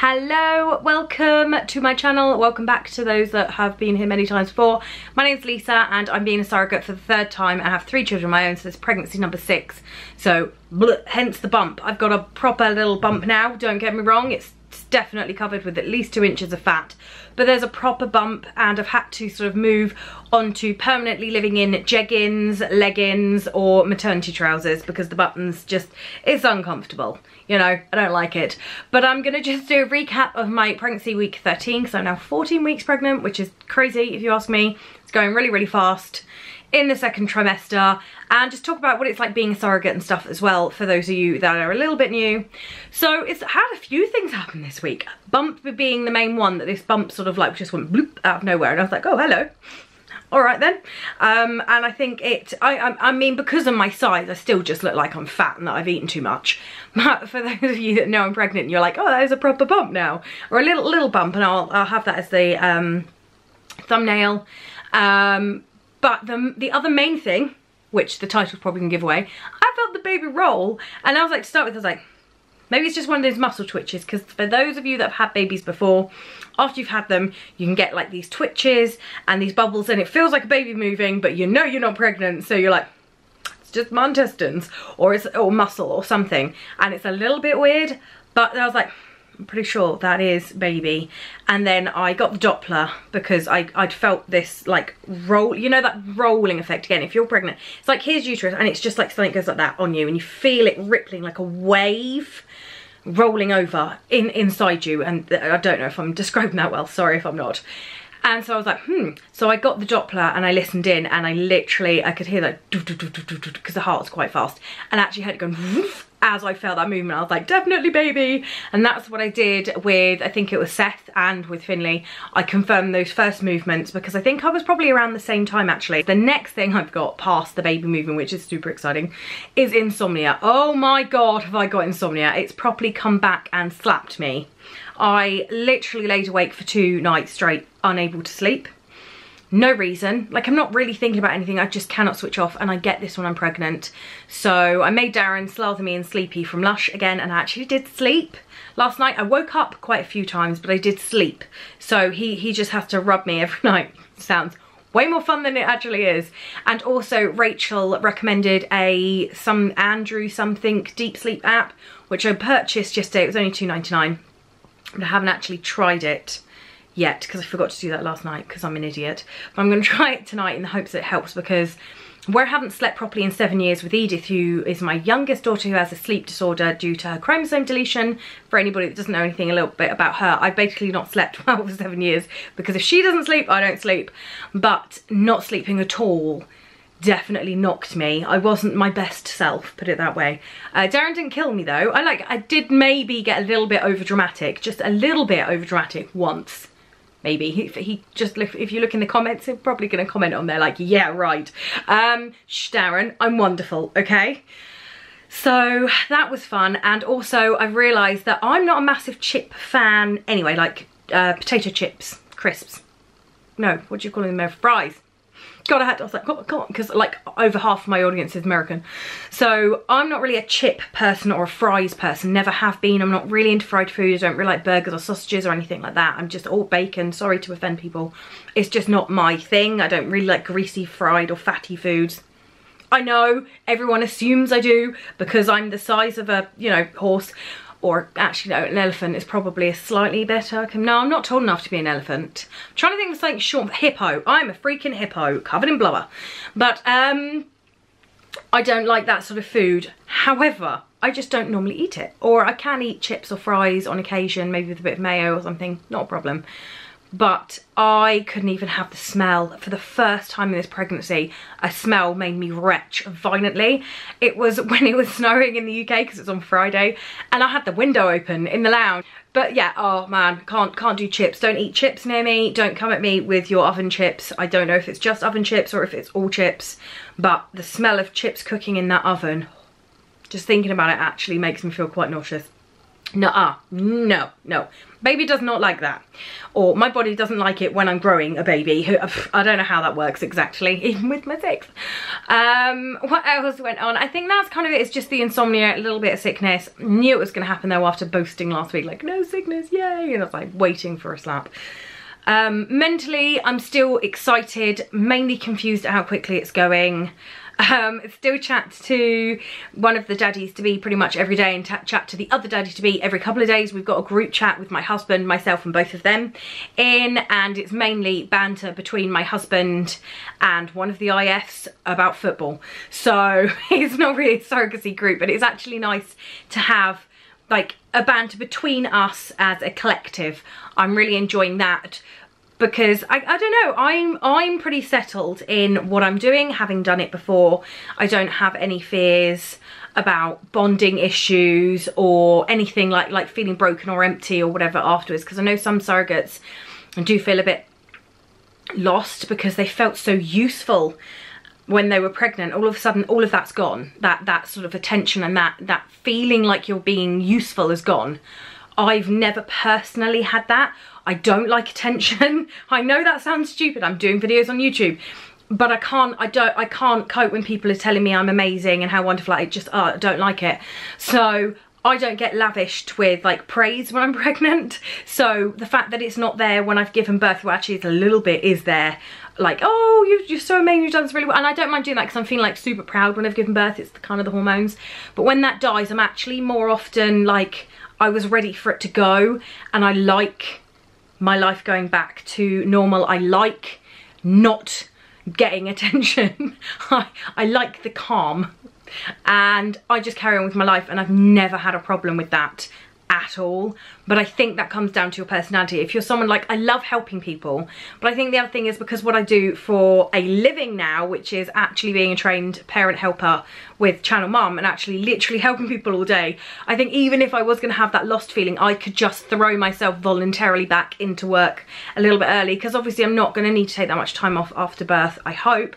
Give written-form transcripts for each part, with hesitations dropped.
Hello, welcome to my channel. Welcome back to those that have been here many times before. My name's Lisa and I'm being a surrogate for the third time. I have 3 children of my own, so it's pregnancy number 6. So hence the bump. I've got a proper little bump now, don't get me wrong. It's definitely covered with at least 2 inches of fat, but there's a proper bump and I've had to sort of move on to permanently living in jeggings, leggings or maternity trousers because the buttons just, it's uncomfortable. You know, I don't like it. But I'm gonna just do a recap of my pregnancy week 13 because I'm now 14 weeks pregnant, which is crazy if you ask me. It's going really, really fast in the second trimester, and just talk about what it's like being a surrogate and stuff as well for those of you that are a little bit new. So it's had a few things happen this week. Bump being the main one, that this bump sort of like just went bloop out of nowhere and I was like, oh hello. All right then. And I think I mean, because of my size, I still just look like I'm fat and that I've eaten too much. But for those of you that know I'm pregnant and you're like, oh, that is a proper bump now, or a little bump, and I'll have that as the thumbnail. But the other main thing, which the title's probably gonna give away, I felt the baby roll, and I was like, to start with, I was like, maybe it's just one of those muscle twitches, because for those of you that have had babies before, after you've had them, you can get like these twitches and these bubbles, and it feels like a baby moving, but you know you're not pregnant, so you're like, it's just my intestines, or muscle or something, and it's a little bit weird, but I was like, I'm pretty sure that is baby. And then I got the Doppler because I'd felt this like roll, you know, that rolling effect again. If you're pregnant, it's like here's uterus and it's just like something goes like that on you and you feel it rippling like a wave rolling over inside you. And I don't know if I'm describing that well, sorry if I'm not. And so I was like, So I got the Doppler and I listened in, and I could hear that because the heart's quite fast, and actually heard it going woof as I felt that movement. I was like, definitely baby. And that's what I did with, I think it was Seth and with Finley. I confirmed those first movements because I think I was probably around the same time actually. The next thing I've got past the baby movement, which is super exciting, is insomnia. Oh my God, have I got insomnia. It's properly come back and slapped me. I literally laid awake for 2 nights straight, unable to sleep. No reason, like I'm not really thinking about anything, I just cannot switch off, and I get this when I'm pregnant. So I made Darren slather me and sleepy from Lush again, and I actually did sleep last night. I woke up quite a few times, but I did sleep. So he just has to rub me every night. Sounds way more fun than it actually is. And also Rachel recommended some Andrew something deep sleep app, which I purchased yesterday. It was only $2.99, but I haven't actually tried it yet because I forgot to do that last night because I'm an idiot. But I'm going to try it tonight in the hopes that it helps, because where I haven't slept properly in 7 years with Edith, who is my youngest daughter who has a sleep disorder due to her chromosome deletion. For anybody that doesn't know anything a little bit about her, I've basically not slept well for 7 years because if she doesn't sleep, I don't sleep. But not sleeping at all definitely knocked me. I wasn't my best self, put it that way. Darren didn't kill me though. I did maybe get a little bit over dramatic, just a little bit over dramatic once. Maybe he just, if you look in the comments, he's probably going to comment on there like, yeah, right. Shh, Darren, I'm wonderful, okay? So that was fun. And also I've realised that I'm not a massive chip fan anyway, like potato chips, crisps. No, what do you call them? Fries. God, I was like, come on, because like over half of my audience is American. So I'm not really a chip person or a fries person, never have been. I'm not really into fried food. I don't really like burgers or sausages or anything like that. I'm just all bacon, sorry to offend people. It's just not my thing. I don't really like greasy, fried or fatty foods. I know everyone assumes I do because I'm the size of a, you know, horse. Or actually no, an elephant is probably a slightly better. No, I'm not tall enough to be an elephant. I'm trying to think of something short. Hippo. I'm a freaking hippo covered in blubber. But I don't like that sort of food. However, I just don't normally eat it. Or I can eat chips or fries on occasion, maybe with a bit of mayo or something. Not a problem. But I couldn't even have the smell. For the first time in this pregnancy, a smell made me retch violently. It was when it was snowing in the UK because it's on Friday, and I had the window open in the lounge. But yeah, oh man, can't do chips. Don't eat chips near me. Don't come at me with your oven chips. I don't know if it's just oven chips or if it's all chips, but the smell of chips cooking in that oven, just thinking about it actually makes me feel quite nauseous. Nuh-uh, no, no. Baby does not like that. Or my body doesn't like it when I'm growing a baby. I don't know how that works exactly, even with my 6th. What else went on? I think that's kind of it. It's just the insomnia, a little bit of sickness. Knew it was going to happen though after boasting last week, like, no sickness, yay. And I was like waiting for a slap. Mentally, I'm still excited, mainly confused at how quickly it's going. Still chat to one of the daddies to be pretty much every day, and chat to the other daddy to be every couple of days. We've got a group chat with my husband, myself and both of them in, and it's mainly banter between my husband and one of the IFs about football. So it's not really a surrogacy group, but it's actually nice to have like a banter between us as a collective. I'm really enjoying that. Because I don't know, I'm pretty settled in what I'm doing, having done it before. I don't have any fears about bonding issues or anything like feeling broken or empty or whatever afterwards, because I know some surrogates do feel a bit lost because they felt so useful when they were pregnant. All of a sudden all of that's gone. That sort of attention and that feeling like you're being useful is gone. I've never personally had that. I don't like attention. I know that sounds stupid. I'm doing videos on YouTube, but I can't cope when people are telling me I'm amazing and how wonderful. I just don't like it. So I don't get lavished with like praise when I'm pregnant. So the fact that it's not there when I've given birth, well actually it's a little bit is there. Like, oh, you're so amazing, you've done this really well. And I don't mind doing that because I'm feeling like super proud when I've given birth. It's kind of the hormones. But when that dies, I'm actually more often like, I was ready for it to go, and I like my life going back to normal. I like not getting attention. I like the calm, and I just carry on with my life, and I've never had a problem with that at all. But I think that comes down to your personality. If you're someone like, I love helping people, but I think the other thing is because what I do for a living now, which is actually being a trained parent helper with Channel Mum and actually literally helping people all day, I think even if I was going to have that lost feeling, I could just throw myself voluntarily back into work a little bit early, because obviously I'm not going to need to take that much time off after birth, I hope,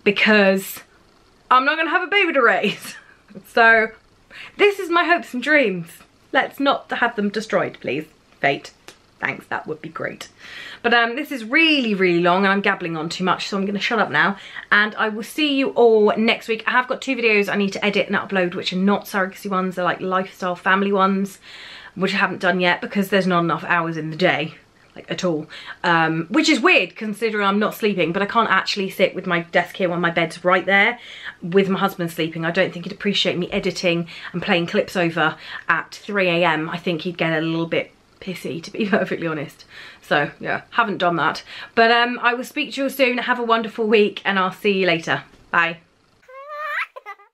because I'm not going to have a baby to raise. So this is my hopes and dreams. Let's not have them destroyed, please. Fate. Thanks, that would be great. But this is really, really long and I'm gabbling on too much, so I'm going to shut up now. And I will see you all next week. I have got 2 videos I need to edit and upload, which are not surrogacy ones. They're like lifestyle family ones, which I haven't done yet because there's not enough hours in the day, like at all. Which is weird considering I'm not sleeping, but I can't actually sit with my desk here when my bed's right there with my husband sleeping. I don't think he'd appreciate me editing and playing clips over at 3 AM. I think he'd get a little bit pissy, to be perfectly honest. So yeah, haven't done that. But I will speak to you all soon. Have a wonderful week and I'll see you later. Bye.